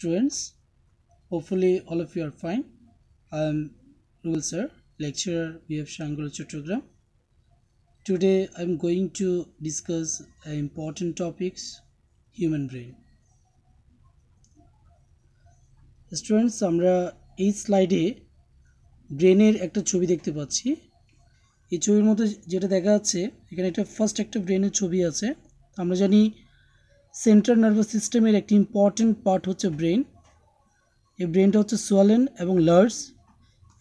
students. Hopefully all of you are fine. I am Rul sir, lecturer BF Shangul Chattogram. Today I am going to discuss important topics, human brain. Students, আমরা এই স্লাইডে ব্রেনের একটা ছবি দেখতে পাচ্ছি। এই ছবির মধ্যে যেটা দেখা যাচ্ছে এখানে একটা ফার্স্ট একটা ব্রেনের ছবি আছে। আমরা জানি সেন্ট্রাল নার্ভাস সিস্টেমের একটি ইম্পর্টেন্ট পার্ট হচ্ছে ব্রেন। এই ব্রেনটা হচ্ছে সোয়ালেন এবং লার্জ,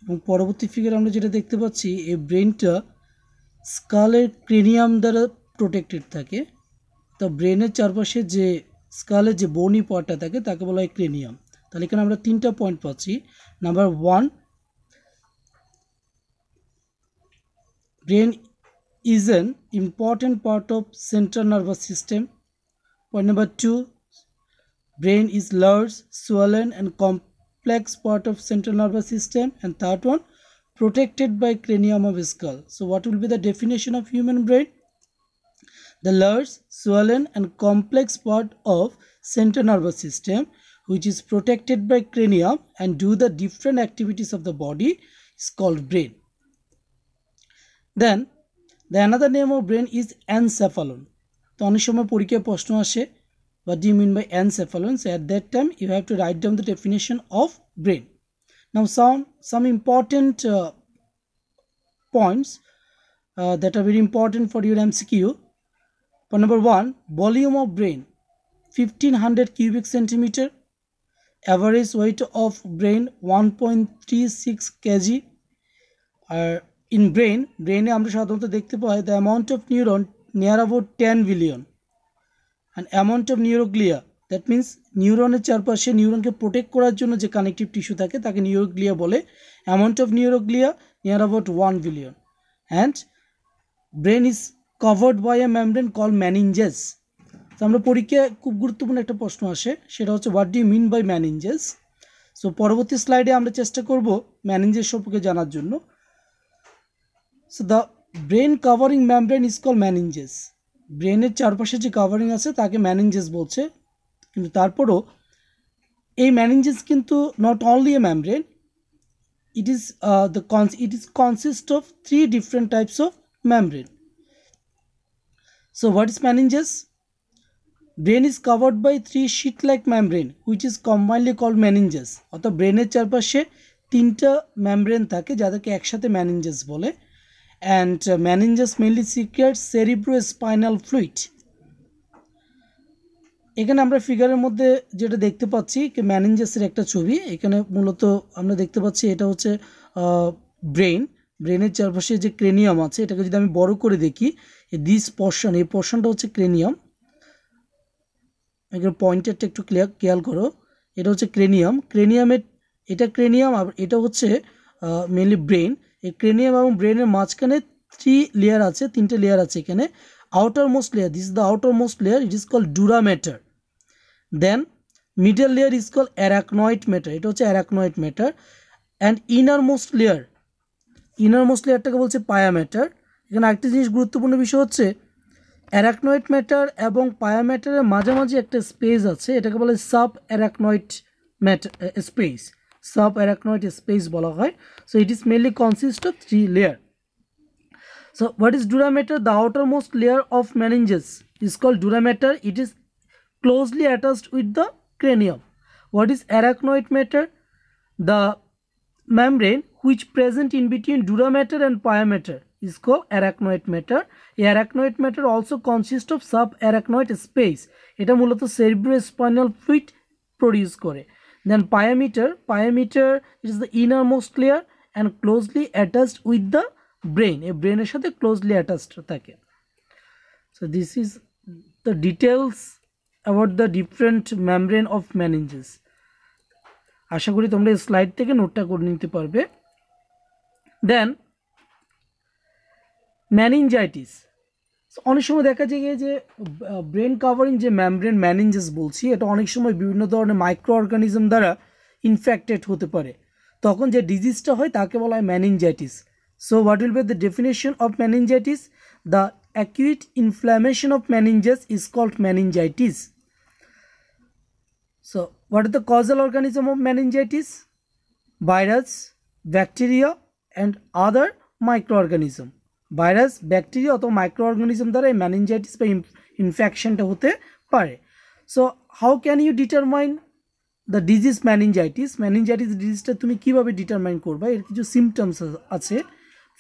এবং পরবর্তী ফিগারে আমরা যেটা দেখতে পাচ্ছি এই ব্রেনটা স্কালের ক্রেনিয়াম দ্বারা প্রোটেক্টেড থাকে। তো ব্রেনের চারপাশে যে স্কালের যে বোনি পার্টটা থাকে তাকে বলা হয় ক্রেনিয়াম। তাহলে এখানে আমরা তিনটা পয়েন্ট পাচ্ছি। Number 1, brain is an important part of central nervous system. Point number 2, brain is large, swollen and complex part of central nervous system. And third one, protected by cranium of skull. So what will be the definition of human brain? The large, swollen and complex part of central nervous system which is protected by cranium and do the different activities of the body is called brain. Then the another name of brain is encephalon. তো অনেক সময় পরীক্ষায় প্রশ্ন আসে, what do you mean by encephalon? So at that time you have to write down the definition of brain. Now some important points that are very important for your MCQ. Point number 1, volume of brain 1500 cubic centimeter, average weight of brain 1.36 kg. In brain আমরা সাধারণত দেখতে পাই the amount of neuron near about 10 billion and amount of neuroglia, that means নিউরনের চারপাশে নিউরনকে protect করার জন্য যে connective tissue থাকে তাকে নিউরোগ্লিয়া বলে। amount of neuroglia near about 1 billion and brain is covered by a membrane called meninges. তো আমরা পরীক্ষায় খুব গুরুত্বপূর্ণ একটা প্রশ্ন আসে, সেটা হচ্ছে what do you mean by meninges? So পরবর্তী স্লাইডে আমরা চেষ্টা করব meninges সম্পর্কে জানার জন্য। So the brain covering membrane is called meninges. ব্রেনের চারপাশে যে কাভারিং আছে তাকে meninges বলছে। কিন্তু তারপরও এই meninges কিন্তু not only a membrane, it is consist of 3 different types of membrane. So what is meninges? Brain is covered by 3 sheet-like membrane which is commonly called meninges. অর্থাৎ ব্রেনের চারপাশে 3টা মেমব্রেন থাকে যাদেরকে একসাথে meninges বলে। And meninges mainly secrete cerebrospinal fluid. এখানে আমরা ফিগারের মধ্যে যেটা দেখতে পাচ্ছি কি meningesের একটা ছবি। এখানে মূলত আমরা দেখতে পাচ্ছি এটা হচ্ছে ব্রেনের চারপাশে যে ক্রেনিয়াম আছে এটাকে যদি আমি বড় করে দেখি, এই পোর্শনটা হচ্ছে ক্রেনিয়াম। এখানে পয়েন্টারটা একটু খেয়াল করো, এটা হচ্ছে ক্রেনিয়ামের এটা ক্রেনিয়াম আর এটা হচ্ছে মেনলি ব্রেন। এই ক্রেনিয়াম এবং ব্রেনের মাঝখানে 3 লেয়ার আছে, 3টে লেয়ার আছে এখানে। Outermost layer, this is the outermost layer, it is called dura mater. Then middle layer is called arachnoid mater, এটা হচ্ছে arachnoid mater. And innermost লেয়ারটাকে বলছে পায়া ম্যাটার। এখানে আরেকটি জিনিস গুরুত্বপূর্ণ বিষয় হচ্ছে অ্যারাকনয়েড ম্যাটার এবং পায়া ম্যাটারের মাঝামাঝি একটা স্পেস আছে, এটাকে বলে sub arachnoid matter space, subarachnoid space বলা হয়। So it is mainly consist of 3 layer. So what is dura mater? The outermost layer of meninges is called dura mater. It is closely attached with the cranium. What is arachnoid matter? The membrane which present in between dura mater and pia mater is called arachnoid matter. A arachnoid matter also consists of subarachnoid space. এটা মূলত cerebrospinal fluid produce করে। Then pia mater is the innermost layer and closely attached with the brain. A brain এর সাথে closely attached থাকে। So this is the details about the different membrane of meninges. আশা করি তোমরা এই slide থেকে নোটটা করে নিতে পারবে। Then meningitis. অনেক সময় দেখা যায় যে ব্রেন কাভারিং যে মেমব্রেন meninges বলছি এটা অনেক সময় বিভিন্ন ধরনের মাইক্রো অর্গানিজম দ্বারা ইনফেক্টেড হতে পারে, তখন যে ডিজিজটা হয় তাকে বলা হয় meningitis. So what will be the definition of meningitis? The acute inflammation of meninges is called meningitis. So what are the causal organism of meningitis? Virus, bacteria and other microorganism. Virus, bacteria অথবা microorganism দ্বারা এই meningitis বা ইনফেকশনটা হতে পারে। So how can you determine the disease meningitis? Meningitis ডিজিজটা তুমি কীভাবে ডিটারমাইন করবা? এর কিছু সিমটমস আছে।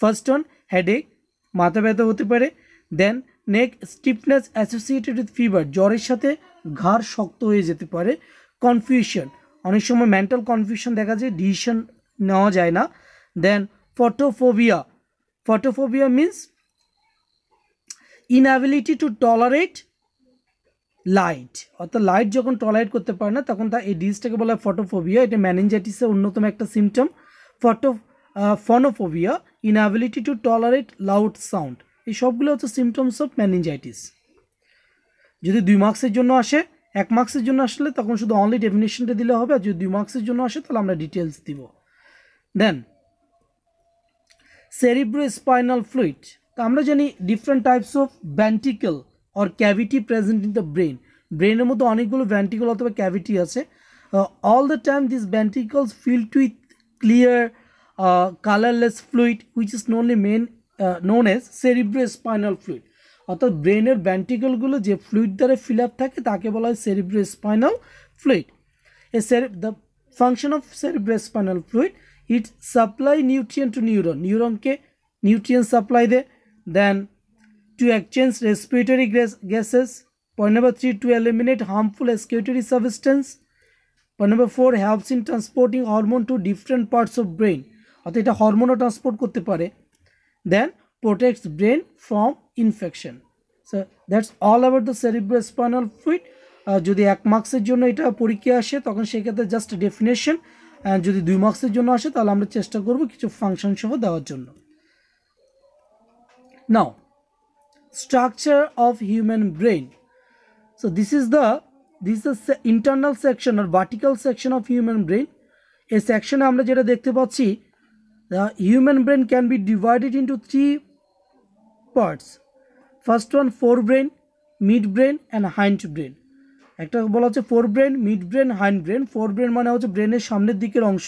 ফার্স্ট ওয়ান, হেডেক, মাথা ব্যথা হতে পারে। দেন নেক স্টিফনেস অ্যাসোসিয়েটেড উইথ ফিভার, জ্বরের সাথে ঘাড় শক্ত হয়ে যেতে পারে। কনফিউশন, অনেক সময় মেন্টাল কনফিউশন দেখা যায়, ডিসিশন নেওয়া যায় না। Then photophobia, photophobia means inability to tolerate light, অর্থাৎ লাইট যখন টলারেট করতে পারে না তখন এই ডিজিজটাকে বলা হয় ফটোফোবিয়া। এটা মেনিনজাইটিসের অন্যতম একটা symptom. Phonophobia, inability to tolerate loud sound, এই সবগুলো হচ্ছে সিমটমস অফ মেনিনজাইটিস। যদি 2 মার্কসের জন্য আসে, 1 মার্কসের জন্য আসলে তখন শুধু অনলি ডেফিনেশনটা দিলে হবে, আর যদি 2 মার্কসের জন্য আসে তাহলে আমরা ডিটেলস দিব। দেন cerebrospinal fluid, তো আমরা জানি different types of ventricle or cavity present in the brain. ব্রেনের মধ্যে অনেকগুলো ভেন্ট্রিকল অথবা ক্যাভিটি আছে। All the time this ventricles filled with clear colourless fluid which is known as cerebrospinal fluid, অর্থাৎ ব্রেনের ভেন্ট্রিকলগুলো যে ফ্লুইড দ্বারা ফিল আপ থাকে তাকে বলা হয় cerebrospinal fluid. The function of cerebrospinal fluid, it supply nutrient to neuron, নিউরনকে nutrient supply দেয়। Then to exchange respiratory gases. Point number 3, to eliminate harmful excretory substance. Point number 4, helps in transporting hormone to different parts of brain, অর্থাৎ এটা হরমোনও transport করতে পারে। Then protects brain from infection. So that's all about the cerebrospinal fluid. যদি 1 মার্কসের জন্য এটা পরীক্ষা আসে তখন সেক্ষেত্রে জাস্ট ডেফিনেশন, যদি 2 মার্কসের জন্য আসে তাহলে আমরা চেষ্টা করব কিছু ফাংশন সহ দেওয়ার জন্য। Now structure of human brain. So this is the internal section or vertical section of human brain. এই সেকশনে আমরা যেটা দেখতে পাচ্ছি, the human brain can be divided into 3 parts. First one, forebrain, midbrain and hindbrain. একটা বলা হচ্ছে forebrain, midbrain, hindbrain. forebrain মানে হচ্ছে ব্রেনের সামনের দিকের অংশ,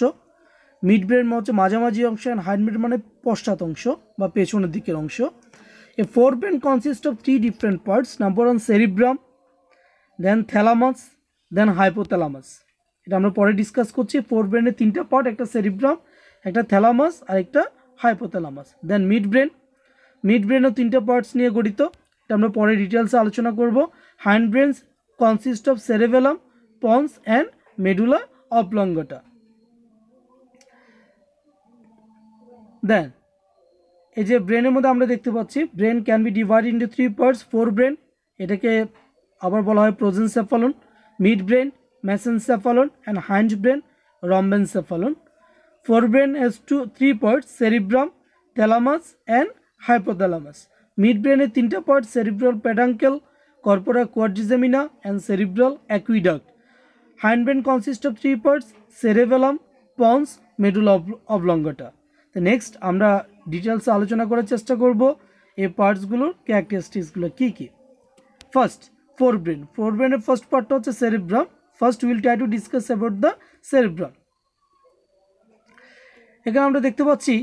midbrain মানে হচ্ছে মাঝামাঝি অংশ, and hindbrain মানে পশ্চাৎ অংশ বা পেছনের দিকের অংশ। A forebrain consists of 3 different parts. Number 1, cerebrum, then thalamus, then hypothalamus. এটা আমরা পরে ডিসকাস করছি। forebrain-এর 3টা পার্ট, একটা cerebrum, একটা থ্যালামাস আর একটা হাইপোথ্যালামাস। দেন মিডব্রেনও 3টা পার্টস নিয়ে গঠিত, এটা আমরা পরে ডিটেলসে আলোচনা করব। Hindbrains consist of cerebellum, pons and medulla oblongata. Then এই যে ব্রেনের মধ্যে আমরা দেখতে পাচ্ছি, brain can be divide into 3 parts. forebrain, এটাকে আবার বলা হয় prosencephalon, midbrain mesencephalon and hindbrain rhombencephalon. Forebrain has 3 parts, cerebrum, thalamus and hypothalamus. Midbrain-এর 3টা part, cerebral peduncle, corpora quadrigemina and cerebral aqueduct. Hindbrain consists of 3 parts, cerebellum, pons, medulla oblongata. তো next আমরা ডিটেলসে আলোচনা করার চেষ্টা করব এই পার্টসগুলোর ক্যারেক্টারিস্টিক্সগুলো কী কী। ফার্স্ট, forebrain-এর ফার্স্ট পার্টটা হচ্ছে cerebrum. First will try to discuss about the cerebrum. এখানে আমরা দেখতে পাচ্ছি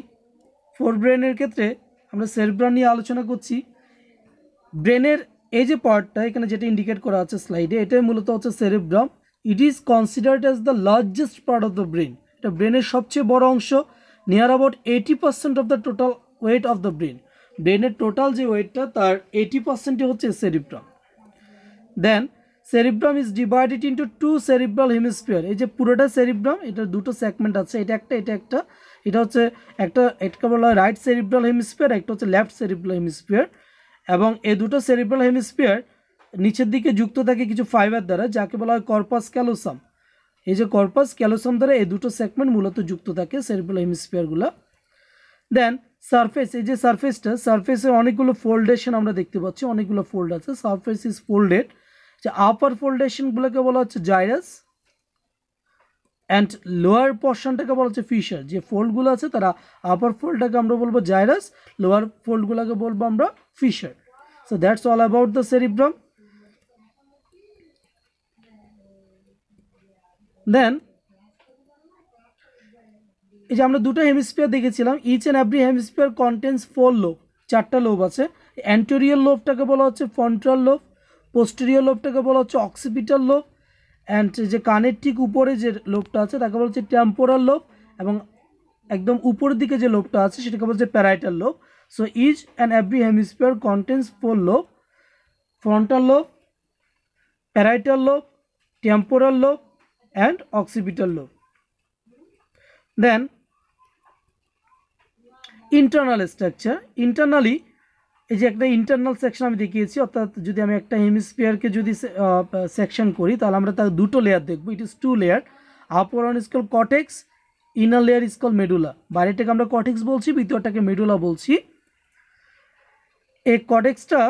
forebrain-এর ক্ষেত্রে আমরা সেরেব্রাম নিয়ে আলোচনা করছি। ব্রেনের এই যে পার্টটা এখানে যেটা ইন্ডিকেট করা আছে স্লাইডে, এটাই মূলত হচ্ছে cerebrum. It is considered as the largest part of the brain, এটা ব্রেনের সবচেয়ে বড় অংশ। Near about 80% of the total weight of the brain, ব্রেনের টোটাল যে ওয়েটটা তার 80% হচ্ছে cerebrum. Then cerebrum is divided into 2 cerebral hemisphere. এই যে পুরোটা সেরিব্রাম, এটার 2টো সেগমেন্ট আছে, এটা একটা এটা একটা। এটা হচ্ছে একটা বলা হয় রাইট সেরিব্রাল হেমিস্ফিয়ার, একটা হচ্ছে লেফট সেরিব্রাল হেমিস্ফিয়ার। এবং এই 2টো সেরিব্রাল হেমিস্ফিয়ার নিচের দিকে যুক্ত থাকে কিছু ফাইবার দ্বারা, যাকে বলা হয় কর্পাস ক্যালোসাম। এই যে কর্পাস ক্যালোসাম দ্বারা এই 2টো সেগমেন্ট মূলত যুক্ত থাকে সেরিব্রাল হেমিস্ফিয়ারগুলো। দেন সারফেস, এই যে সারফেসে অনেকগুলো ফোল্ডেশন আমরা দেখতে পাচ্ছি, অনেকগুলো ফোল্ড আছে। Surface is folded. যে আপার ফোল্ডেশনগুলোকে বলা হচ্ছে জাইরাস অ্যান্ড লোয়ার পোর্শনটাকে বলা হচ্ছে ফিশার। যে ফোল্ডগুলো আছে তারা আপার ফোল্ডটাকে আমরা বলবো জাইরাস, লোয়ার ফোল্ডগুলোকে বলবো আমরা fissure. So that's all about the cerebrum. Then এই যে আমরা দুটো হেমিস্ফিয়ার দেখেছিলাম, each and every hemisphere contains 4 lobe, 4টা লোব আছে। অ্যান্টেরিয়র লোবটাকে বলা হচ্ছে ফ্রন্টাল লোব, পোস্টেরিয়র লোবটাকে বলা হচ্ছে অক্সিপিটাল লোব, অ্যান্ড যে কানের ঠিক উপরে যে লোবটা আছে তাকে বলা হচ্ছে টেম্পোরাল লোব, এবং একদম উপরের দিকে যে লোবটা আছে সেটাকে বলা হচ্ছে parietal lobe. So each and every hemisphere contains 4 lobe, frontal lobe, parietal lobe, temporal lobe and occipital lobe. Then internal structure. Internally এই যে একটা ইন্টারনাল সেকশন আমি দেখিয়েছি, অর্থাৎ যদি আমি একটা হেমিস্ফিয়ারকে যদি সেকশন করি তাহলে আমরা তার দুটো লেয়ার দেখব। It is 2 layer. Upper one is call cortex, inner layer is call medulla. বাইরেটাকে আমরা কর্টেক্স বলছি, ভিতরটাকে মেডুলা বলছি। এই কর্টেক্সটা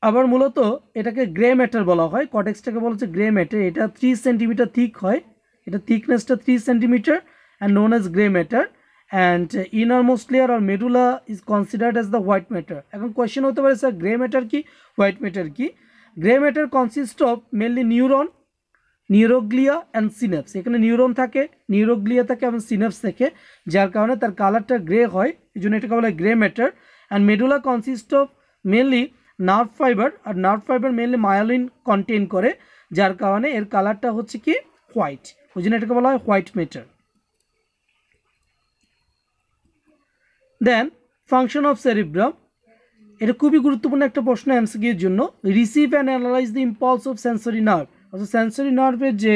আবার মূলত এটাকে গ্রে ম্যাটার বলা হয়। কর্টেক্সটাকে বলা হচ্ছে গ্রে ম্যাটার। এটা 3 সেন্টিমিটার থিক হয়, এটা থিকনেসটা 3 centimetre and known as grey matter. And innermost layer আর medulla is considered as the white matter. এখন কোয়েশ্চেন হতে পারে স্যার গ্রে ম্যাটার কি, হোয়াইট ম্যাটার কি? Grey matter consist of mainly neuron, neuroglia and synapse. এখানে neuron থাকে, neuroglia থাকে এবং সিনাপস থাকে, যার কারণে তার কালারটা গ্রে হয়, এই জন্য এটাকে বলা হয় grey matter. And medulla consist of mainly nerve fibre, আর nerve fibre mainly myelin contain করে, যার কারণে এর কালারটা হচ্ছে কি হোয়াইট, ওই জন্য এটাকে বলা হয় white matter. Then function of cerebrum, এটা খুবই গুরুত্বপূর্ণ একটা প্রশ্ন এমসিকিউর জন্য। Receive and analyse the impulse of sensory nerve, অর্থাৎ সেন্সরি নার্ভের যে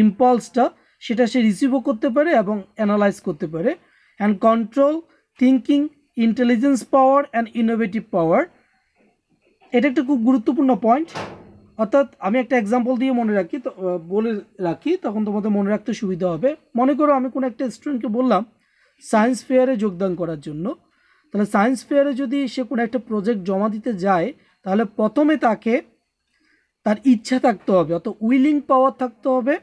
ইম্পালসটা সেটা সে রিসিভও করতে পারে এবং অ্যানালাইজ করতে পারে। And control thinking, intelligence power and innovative power, এটা একটা খুব গুরুত্বপূর্ণ পয়েন্ট। অর্থাৎ আমি একটা এক্সাম্পল দিয়ে মনে রাখি, তো বলে রাখি, তখন তোমাদের মনে রাখতে সুবিধা হবে। মনে করো আমি কোনো একটা স্টুডেন্টকে বললাম সায়েন্স ফেয়ারে যোগদান করার জন্য, তাহলে সায়েন্স ফেয়ারে যদি সে কোনো একটা প্রজেক্ট জমা দিতে যায় তাহলে প্রথমে তাকে তার ইচ্ছা থাকতে হবে, অত উইলিং পাওয়ার থাকতে হবে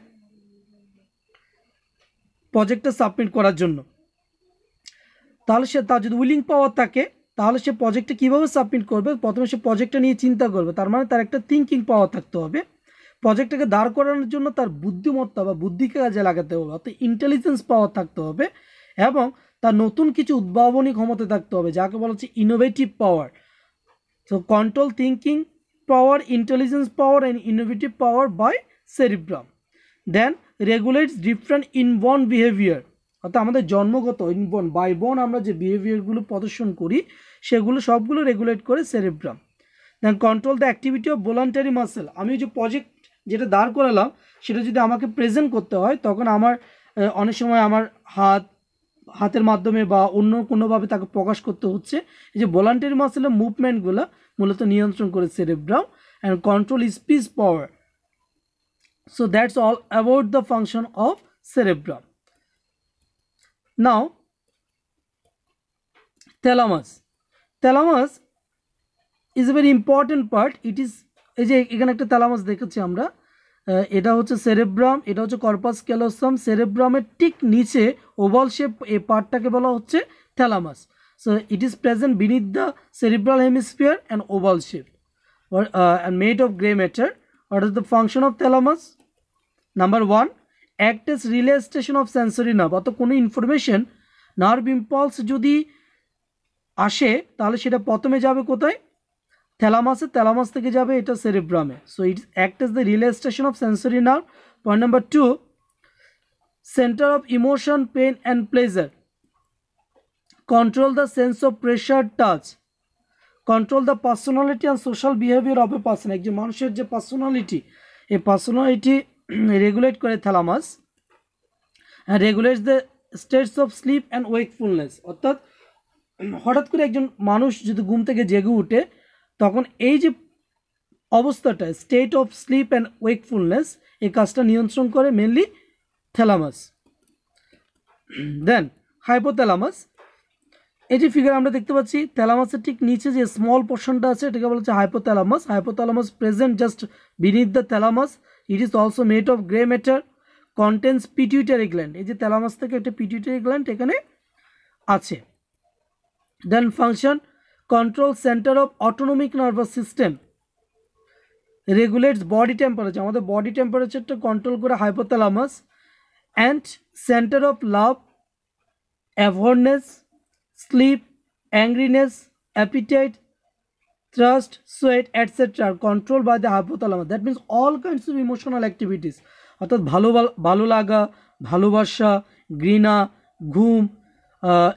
প্রজেক্টটা সাবমিট করার জন্য। তাহলে সে তার যদি উইলিং পাওয়ার থাকে তাহলে সে প্রজেক্টটা কীভাবে সাবমিট করবে, প্রথমে সে প্রজেক্টটা নিয়ে চিন্তা করবে, তার মানে তার একটা থিঙ্কিং পাওয়ার থাকতে হবে। প্রজেক্টটাকে দাঁড় করানোর জন্য তার বুদ্ধিমত্তা বা বুদ্ধিকে কাজে লাগাতে হবে, অর্থাৎ ইন্টেলিজেন্স পাওয়ার থাকতে হবে, এবং তার নতুন কিছু উদ্ভাবনী ক্ষমতা থাকতে হবে, যাকে বলা হচ্ছে innovative power. So control thinking power, intelligence power and innovative power by cerebrum. Then regulates different inborn behaviour, অর্থাৎ আমাদের জন্মগত ইনবর্ন বাই বর্ন আমরা যে বিহেভিয়ারগুলো প্রদর্শন করি সেগুলো সবগুলো রেগুলেট করে cerebrum. Then control the activity of voluntary muscle, আমি যে প্রজেক্ট যেটা দাঁড় করালাম সেটা যদি আমাকে প্রেজেন্ট করতে হয় তখন আমার অনেক সময় আমার হাতের মাধ্যমে বা অন্য কোনোভাবে তাকে প্রকাশ করতে হচ্ছে। এই যে ভলান্টারি মাসেলের মুভমেন্টগুলো মূলত নিয়ন্ত্রণ করে cerebrum. And control speech power. So that's all about the function of cerebrum. Now thalamus. Thalamus is a very important part. It is, এই যে এখানে একটা thalamus দেখেছি আমরা, এটা হচ্ছে সেরেব্রাম, এটা হচ্ছে কর্পাস ক্যালোসাম। সেরেব্রামের ঠিক নিচে ওভাল শেপ এই পার্টটাকে বলা হচ্ছে thalamus. So it is present beneath the cerebral hemisphere and oval shape and made of gray matter. What is the function of thalamus? Number 1, act as relay station of sensory nerve, অর্থাৎ কোনো information nerve impulse যদি আসে তাহলে সেটা প্রথমে যাবে কোথায়, থ্যালামাসে, thalamus থেকে যাবে এটা সেরিব্রামে। So it act as the relay station of sensory nerve. Point number 2, centre of emotion, pain and pleasure, control the sense of pressure, touch, control the personality and social behaviour of a person. একজন মানুষের যে personality, এই personality regulate করে thalamus. And regulates the states of sleep and wakefulness, অর্থাৎ হঠাৎ করে একজন মানুষ যদি ঘুম থেকে জেগে উঠে তখন এই যে অবস্থাটা, স্টেট অফ স্লিপ অ্যান্ড ওয়েকফুলনেস, এই কাজটা নিয়ন্ত্রণ করে মেনলি থ্যালামাস। দেন হাইপোথ্যালামাস, এই যে ফিগার আমরা দেখতে পাচ্ছি থ্যালামাসের ঠিক নিচে যে স্মল পোর্শনটা আছে এটাকে বলা হচ্ছে hypothalamus. Hypothalamus present just beneath the thalamus. It is also made of grey matter, contains pituitary gland. এই যে থ্যালামাস থেকে একটা পিটিউটারি গ্ল্যান্ড এখানে আছে। Then function, control center of autonomic nervous system, regulates body temperature, আমাদের body টেম্পারেচারটা control করে hypothalamus. and center of love, awareness, sleep, angriness, appetite, thirst, sweat, etc. are controlled by the hypothalamus. That means all kinds of emotional activities অর্থাৎ ভালো লাগা, ভালোবাসা, ঘৃণা, ঘুম,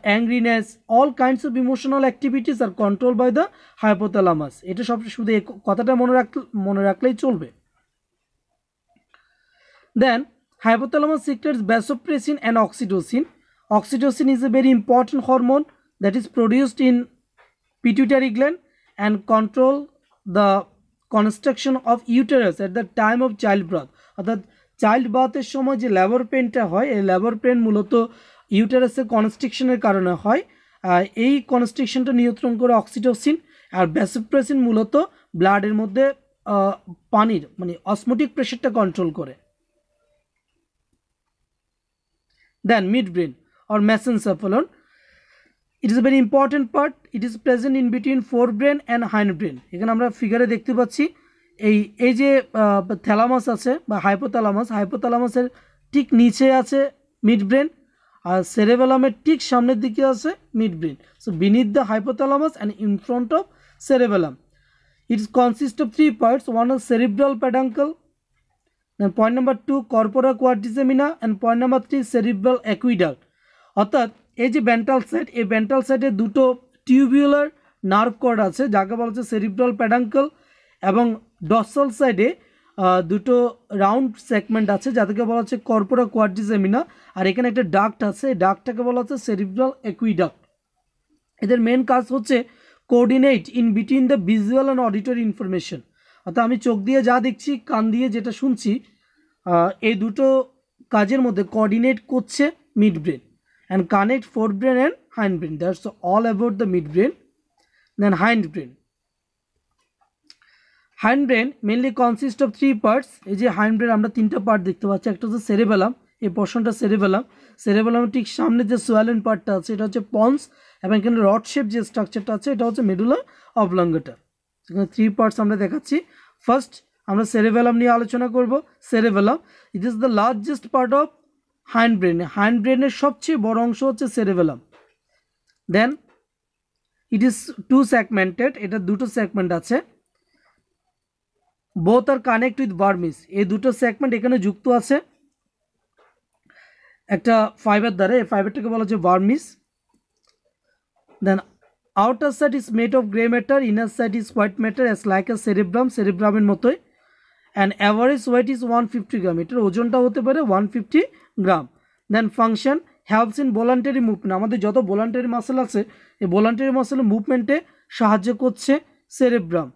অ্যাংরিনেস, all kinds of emotional activities are controlled by the hypothalamus. এটা সব শুধু এই কথাটা মনে রাখলেই চলবে। Then hypothalamus secretes vasopressin and oxytocin. Oxytocin is a very important hormone that is produced in pituitary gland and control the construction of uterus at the time of childbirth. অর্থাৎ child বার্থের সময় যে লেবার পেনটা হয়, এই labour pain মূলত ইউটেরাসের কনস্ট্রিকশনের কারণে হয়। এই কনস্ট্রিকশনটা নিয়ন্ত্রণ করে অক্সিটোসিন, আর ভ্যাসোপ্রেসিন মূলত ব্লাডের মধ্যে পানির মানে অসমোটিক প্রেশারটা কন্ট্রোল করে। Then midbrain or mesencephalon, it is a very important part. It is present in between forebrain and hindbrain. এখানে আমরা ফিগারে দেখতে পাচ্ছি এই যে থ্যালামাস আছে বা হাইপোথ্যালামাসের ঠিক নিচে আছে মিডব্রেন, আর সেরেবেলামের ঠিক সামনের দিকে আছে midbrain. So beneath the hypothalamus and in front of cerebellum. It consists of three parts. One is cerebral peduncle, then point number 2 corpora quadrigemina, and point number 3 cerebral aqueduct. অর্থাৎ এই যে ভেন্ট্রাল সাইড, এই ventral সাইডে দুটো tubular nerve cord আছে যাকে বলা হচ্ছে সেরিব্রাল প্যাডাঙ্কল, এবং ডর্সাল সাইডে দুটো রাউন্ড সেগমেন্ট আছে যাদেরকে বলা হচ্ছে কর্পোরা কোয়াড্রিজেমিনা, আর এখানে একটা ডাক্ট আছে, এই ডাক্টটাকে বলা হচ্ছে সেরিব্রাল অ্যাকুইডাক্ট। এদের মেন কাজ হচ্ছে coordinate in between the visual and auditory information. অর্থাৎ আমি চোখ দিয়ে যা দেখছি, কান দিয়ে যেটা শুনছি, এই দুটো কাজের মধ্যে কোঅর্ডিনেট করছে mid brain and connect forebrain and hindbrain. That's all about the midbrain. Then hindbrain. Hindbrain mainly consists of three parts. এই যে hindbrain আমরা তিনটা পার্ট দেখতে পাচ্ছি। একটা হচ্ছে সেরেবেলাম, এই পোর্শনটা সেরেবেলামের ঠিক সামনে যে সোয়ালেন পার্টটা আছে এটা হচ্ছে পন্স, এবং এখানে রড শেপ যে স্ট্রাকচারটা আছে এটা হচ্ছে মেডুলা অবলঙ্গটা। এখানে থ্রি পার্টস আমরা দেখাচ্ছি। ফার্স্ট আমরা সেরেবেলাম নিয়ে আলোচনা করব। Cerebellum, it is the largest part of হাইন্ডব্রেনের সবচেয়ে বড় অংশ হচ্ছে cerebellum. Then it is two segmented, এটা দুটো সেগমেন্ট আছে। Both are connect with vermis, এই দুটো সেগমেন্ট এখানে যুক্ত আছে একটা ফাইবার দ্বারা, এই ফাইবারটাকে বলা হচ্ছে vermis. Then outer side is made of grey matter, inner side is white matter as like a সেরেব্রামের মতোই। অ্যান্ড অ্যাভারেজ ওয়েট ইজ 150 গ্রাম, এটার ওজনটা হতে পারে 150 gram. Then function helps in voluntary movement, আমাদের যত ভলান্টারি মাসেল আছে এই ভলান্টারি মাসেল মুভমেন্টে সাহায্য করছে cerebrum.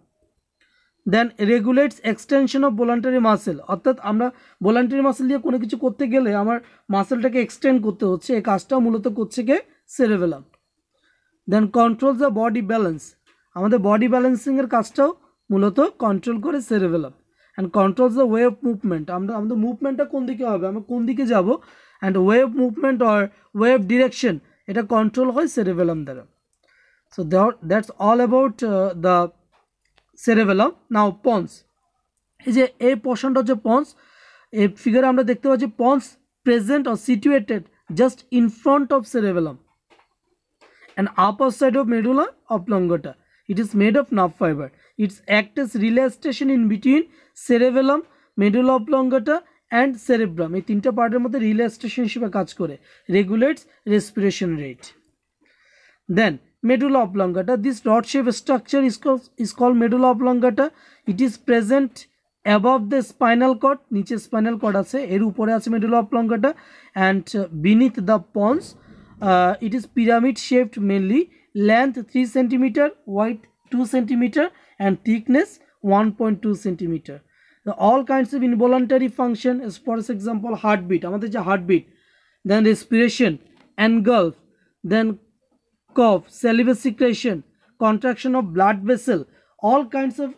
Then regulates extension of voluntary muscle, অর্থাৎ আমরা ভলান্টারি মাসেল দিয়ে কোনো কিছু করতে গেলে আমার মাসেলটাকে এক্সটেন্ড করতে হচ্ছে, এই কাজটাও মূলত করছে কে cerebellum. Then controls the body balance, আমাদের বডি ব্যালেন্সিংয়ের কাজটাও মূলত কন্ট্রোল করে cerebellum. And controls the way of movement, আমাদের মুভমেন্টটা কোন দিকে হবে, আমরা কোন দিকে যাব, and way of movement or way of direction, এটা কন্ট্রোল হয় সেরেবেলাম দ্বারা। So that's all about the cerebellum. Now pons, এই যে এই পোর্শনটা হচ্ছে পন্স, এই ফিগারে আমরা দেখতে পাচ্ছি pons present or situated just in front of cerebellum and upper side of medulla oblongata. It is made of nerve fiber. It acts as relay station in between cerebellum, medulla oblongata and cerebrum. এই তিনটা পার্টের মধ্যে relay station হিসেবে কাজ করে, regulates respiration rate. Then medulla oblongata, this rod shape structure is called medulla oblongata. It is present above the spinal cord, নিচে spinal cord আছে, এর উপরে আছে medulla oblongata, and beneath the pons. It is pyramid shaped mainly, length 3 cm, width 2 cm, and thickness 1.2 cm. All kinds of involuntary function, as for example heartbeat, আমাদের যে heartbeat, then respiration, engulf, then cough, salivary secretion, contraction of blood vessel, all kinds of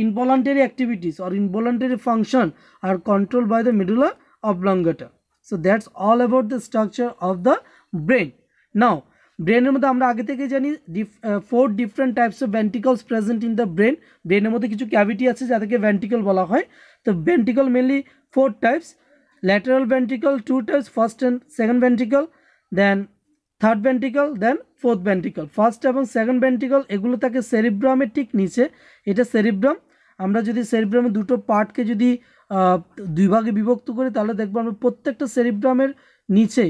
involuntary activities or involuntary function are controlled by the medulla oblongata. So that's all about the structure of the brain. Now ব্রেনের মধ্যে আমরা আগে থেকে জানি 4 different types of ভেন্ট্রিকলস present in the brain. ব্রেনের মধ্যে কিছু cavity আছে যাদেরকে ভেন্ট্রিকল বলা হয়। তো ventricle mainly 4 types, lateral ventricle 2 types, first and second ventricle, then third ventricle, then fourth ventricle. First এবং সেকেন্ড ভেন্ট্রিকল এগুলো থাকে সেরিব্রামের ঠিক নিচে, এটা সেরিব্রাম। আমরা যদি সেরিব্রামের দুটো পার্টকে যদি দুই ভাগে বিভক্ত করি তাহলে দেখবো আমরা প্রত্যেকটা সেরিব্রামের নিচে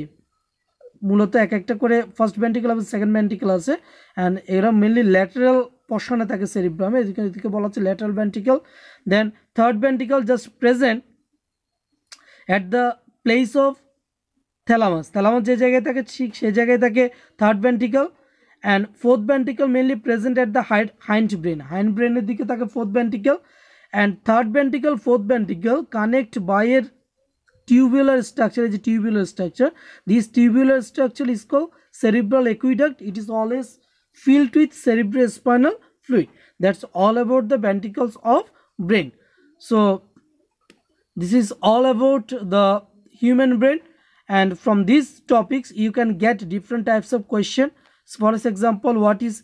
মূলত এক একটা করে ফার্স্ট ভেন্ট্রিকল এবং সেকেন্ড ভেন্ট্রিকল আছে, অ্যান্ড এরা মেনলি ল্যাটারাল পোর্শনে থাকে সেরিব্রামে, এদিকে বলা হচ্ছে lateral ventricle. Then third ventricle just present at the place of thalamus, thalamus যে জায়গায় থাকে ঠিক সেই জায়গায় থাকে third ventricle. And fourth ventricle mainly present at the hind brain, hind ব্রেনের দিকে থাকে fourth ventricle. And third ventricle fourth ventricle connect by এর tubular structure, is a tubular structure. This tubular structure is called cerebral aqueduct. It is always filled with cerebrospinal fluid. That's all about the ventricles of brain. So this is all about the human brain, and from these topics you can get different types of question. For example, what is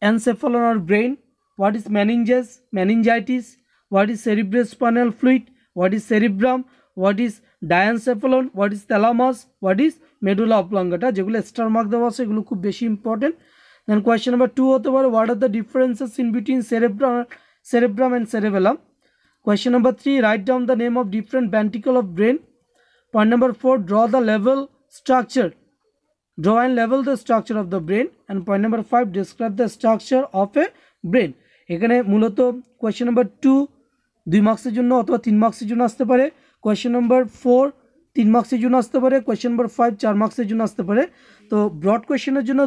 encephalon or brain, what is meningitis, what is cerebrospinal fluid, what is cerebrum, what is diencephalon, what is thalamus, what is medulla oblongata, যেগুলো star mark দেওয়া আছে এগুলো খুব বেশি important. দেন question number 2 হতে পারে what are the differences in between cerebrum and cerebellum. Question number 3, write down the name of different ventricle of brain. Point number 4, draw and level the structure of the brain. And point number 5, describe the structure of a brain. এখানে মূলত question number 2 2 মার্কসের জন্য অথবা 3 মার্কসের জন্য আসতে পারে, question number 4 3 মার্কসের জন্য আসতে পারে, কোয়েশ্চেন নাম্বার 5 4 মার্কসের জন্য আসতে পারে। তো ব্রড কোয়েশ্চেনের জন্য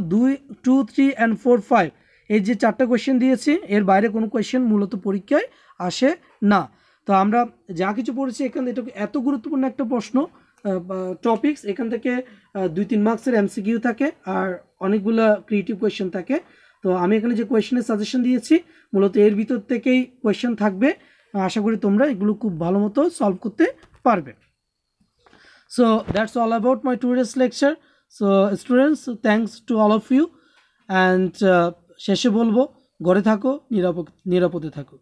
2 3 and 4 5 এই যে 4টা কোয়েশ্চেন দিয়েছি এর বাইরে কোনো কোয়েশ্চেন মূলত পরীক্ষায় আসে না। তো আমরা যা কিছু পড়েছি এখান থেকে এত গুরুত্বপূর্ণ একটা প্রশ্ন টপিকস, এখান থেকে 2-3 মার্কসের এমসিকিউ থাকে আর অনেকগুলো ক্রিয়েটিভ কোয়েশ্চেন থাকে। তো আমি এখানে যে কোয়েশ্চেনের সাজেশন দিয়েছি মূলত এর ভিতর থেকেই কোয়েশ্চেন থাকবে, আশা করি তোমরা এগুলো খুব ভালো মতো সলভ করতে পারবে। So that's all about my today's lecture. So students, thanks to all of you, and শেষে বলবো ঘরে থাকো, নিরাপদে থাকো।